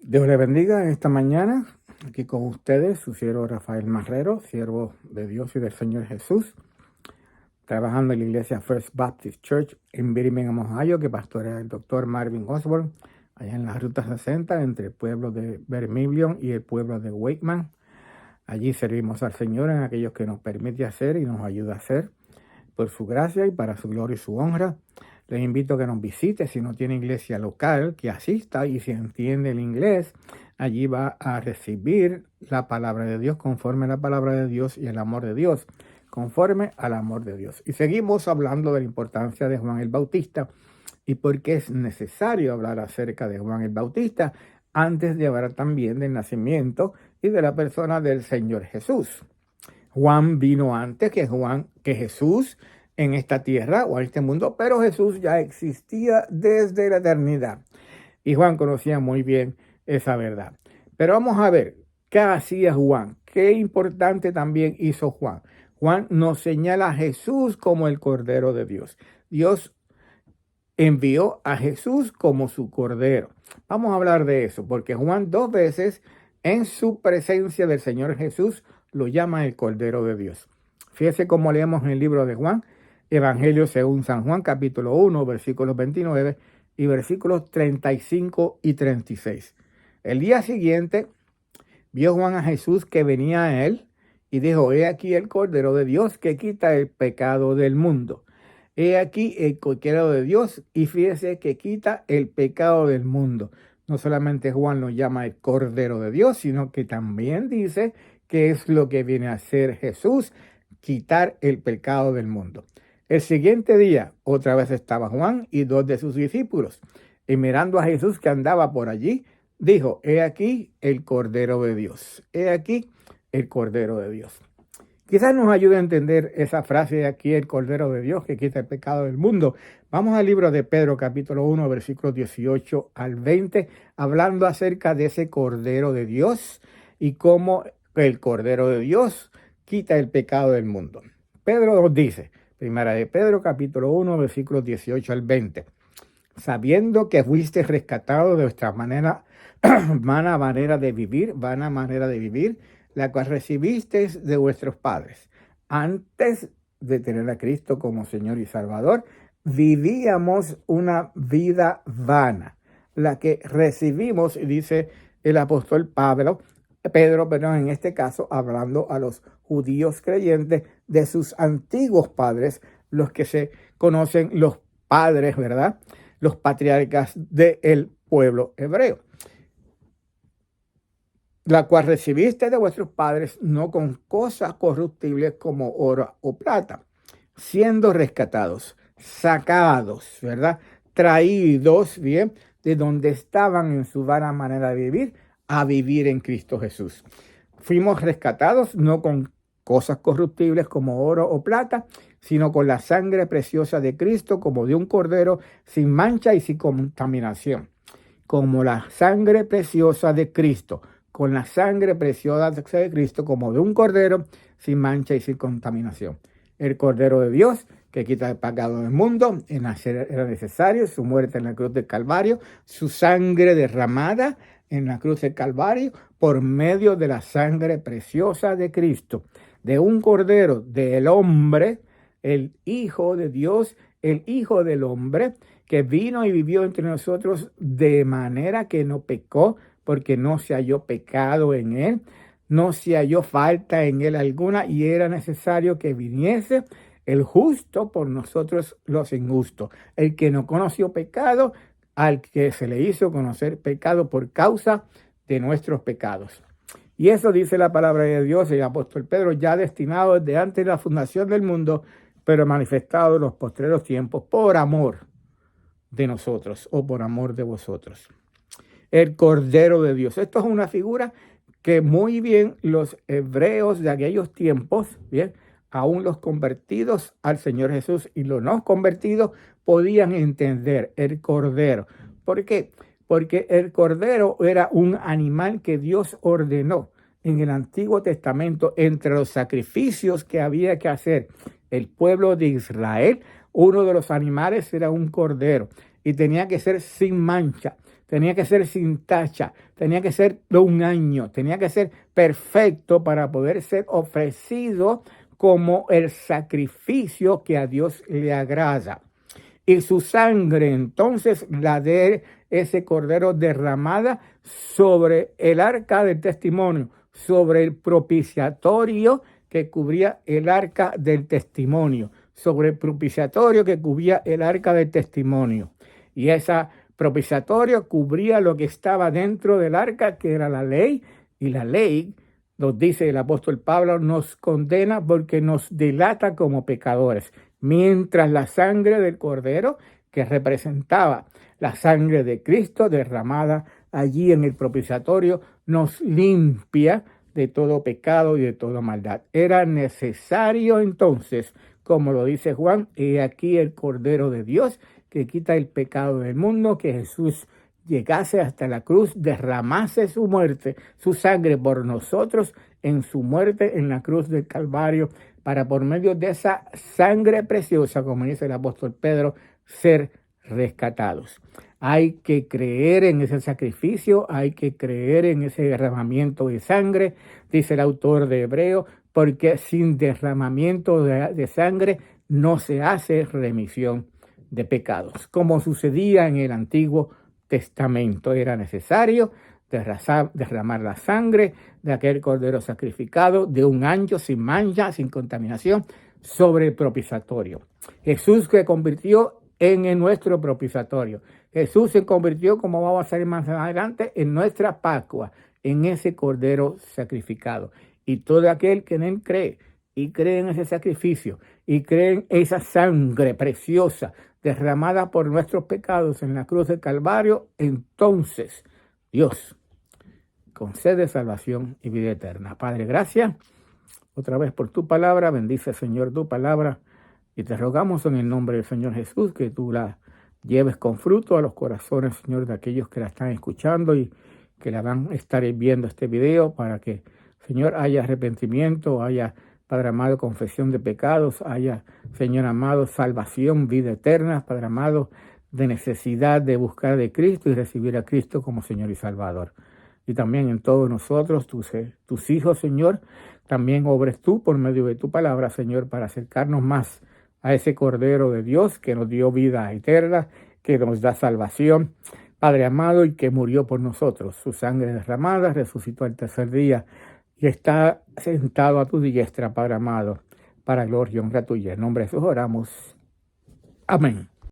Dios le bendiga en esta mañana. Aquí con ustedes, su siervo Rafael Marrero, siervo de Dios y del Señor Jesús, trabajando en la iglesia First Baptist Church en Birmingham, Ohio, que pastorea el doctor Marvin Osborne, allá en la Ruta 60, entre el pueblo de Birmingham y el pueblo de Wakeman. Allí servimos al Señor en aquellos que nos permite hacer y nos ayuda a hacer, por su gracia y para su gloria y su honra. Les invito a que nos visite. Si no tiene iglesia local, que asista, y si entiende el inglés, allí va a recibir la palabra de Dios conforme a la palabra de Dios y el amor de Dios conforme al amor de Dios. Y seguimos hablando de la importancia de Juan el Bautista y por qué es necesario hablar acerca de Juan el Bautista antes de hablar también del nacimiento y de la persona del Señor Jesús. Juan vino antes que Jesús en esta tierra o en este mundo, pero Jesús ya existía desde la eternidad. Y Juan conocía muy bien esa verdad. Pero vamos a ver, ¿qué hacía Juan? Qué importante también hizo Juan. Juan nos señala a Jesús como el Cordero de Dios. Dios envió a Jesús como su Cordero. Vamos a hablar de eso, porque Juan 2 veces en su presencia del Señor Jesús lo llama el Cordero de Dios. Fíjese cómo leemos en el libro de Juan, Evangelio según San Juan, capítulo 1, versículos 29 y versículos 35 y 36. El día siguiente vio Juan a Jesús que venía a él y dijo: he aquí el Cordero de Dios que quita el pecado del mundo. He aquí el Cordero de Dios, y fíjese que quita el pecado del mundo. No solamente Juan lo llama el Cordero de Dios, sino que también dice que es lo que viene a hacer Jesús, quitar el pecado del mundo. El siguiente día, otra vez estaba Juan y dos de sus discípulos, y mirando a Jesús que andaba por allí, dijo: he aquí el Cordero de Dios. He aquí el Cordero de Dios. Quizás nos ayude a entender esa frase de aquí, el Cordero de Dios que quita el pecado del mundo. Vamos al libro de Pedro, capítulo 1, versículos 18 al 20, hablando acerca de ese Cordero de Dios y cómo el Cordero de Dios quita el pecado del mundo. Pedro nos dice, primera de Pedro, capítulo 1, versículos 18 al 20, sabiendo que fuiste rescatado de vuestra vana manera de vivir, la cual recibisteis de vuestros padres. Antes de tener a Cristo como Señor y Salvador, vivíamos una vida vana, la que recibimos, dice el apóstol Pedro, en este caso, hablando a los judíos creyentes de sus antiguos padres, los que se conocen los padres, ¿verdad? Los patriarcas del pueblo hebreo, la cual recibiste de vuestros padres, no con cosas corruptibles como oro o plata, siendo rescatados, sacados, ¿verdad? Traídos, bien, de donde estaban en su vana manera de vivir, a vivir en Cristo Jesús. Fuimos rescatados no con cosas corruptibles como oro o plata, sino con la sangre preciosa de Cristo, como de un cordero sin mancha y sin contaminación. Como la sangre preciosa de Cristo, con la sangre preciosa de Cristo, como de un cordero sin mancha y sin contaminación. El Cordero de Dios que quita el pecado del mundo, era necesario su muerte en la cruz del Calvario, su sangre derramada en la cruz del Calvario por medio de la sangre preciosa de Cristo, de un cordero del hombre, el Hijo de Dios, el Hijo del hombre, que vino y vivió entre nosotros de manera que no pecó, porque no se halló pecado en él, no se halló falta en él alguna, y era necesario que viniese el justo por nosotros los injustos, el que no conoció pecado, al que se le hizo conocer pecado por causa de nuestros pecados. Y eso dice la palabra de Dios, el apóstol Pedro, ya destinado desde antes de la fundación del mundo, pero manifestado en los postreros tiempos por amor de nosotros o por amor de vosotros. El Cordero de Dios. Esto es una figura que muy bien los hebreos de aquellos tiempos, bien, aún los convertidos al Señor Jesús y los no convertidos podían entender el Cordero. ¿Por qué? Porque el Cordero era un animal que Dios ordenó en el Antiguo Testamento entre los sacrificios que había que hacer el pueblo de Israel. Uno de los animales era un cordero y tenía que ser sin mancha, tenía que ser sin tacha, tenía que ser de un año, tenía que ser perfecto para poder ser ofrecido como el sacrificio que a Dios le agrada. Y su sangre, entonces, la de ese cordero derramada sobre el arca del testimonio, sobre el propiciatorio que cubría el arca del testimonio, sobre el propiciatorio que cubría el arca del testimonio. Y ese propiciatorio cubría lo que estaba dentro del arca, que era la ley, y la ley, nos dice el apóstol Pablo, nos condena porque nos delata como pecadores, mientras la sangre del cordero, que representaba la sangre de Cristo derramada allí en el propiciatorio, nos limpia de todo pecado y de toda maldad. Era necesario entonces, como lo dice Juan, y aquí el Cordero de Dios que quita el pecado del mundo, que Jesús llegase hasta la cruz, derramase su muerte, su sangre por nosotros en su muerte en la cruz del Calvario, para por medio de esa sangre preciosa, como dice el apóstol Pedro, ser rescatados. Hay que creer en ese sacrificio, hay que creer en ese derramamiento de sangre, dice el autor de Hebreo, porque sin derramamiento de sangre no se hace remisión de pecados. Como sucedía en el Antiguo Testamento, era necesario derramar la sangre de aquel cordero sacrificado de un año sin mancha, sin contaminación, sobre el propiciatorio. Jesús se convirtió en nuestro propiciatorio. Jesús se convirtió, como vamos a ver más adelante, en nuestra Pascua, en ese cordero sacrificado. Y todo aquel que en él cree, y cree en ese sacrificio, y cree en esa sangre preciosa derramada por nuestros pecados en la cruz del Calvario, entonces Dios concede salvación y vida eterna. Padre, gracias otra vez por tu palabra. Bendice, Señor, tu palabra. Y te rogamos en el nombre del Señor Jesús que tú la lleves con fruto a los corazones, Señor, de aquellos que la están escuchando y que la van a estar viendo este video, para que, Señor, haya arrepentimiento, haya, Padre amado, confesión de pecados, haya, Señor amado, salvación, vida eterna, Padre amado, de necesidad de buscar de Cristo y recibir a Cristo como Señor y Salvador. Y también en todos nosotros, tus hijos, Señor, también obres tú por medio de tu palabra, Señor, para acercarnos más a ese Cordero de Dios que nos dio vida eterna, que nos da salvación, Padre amado, y que murió por nosotros. Su sangre derramada, resucitó al tercer día y está sentado a tu diestra, Padre amado, para gloria y honra tuya. En nombre de Jesús oramos. Amén.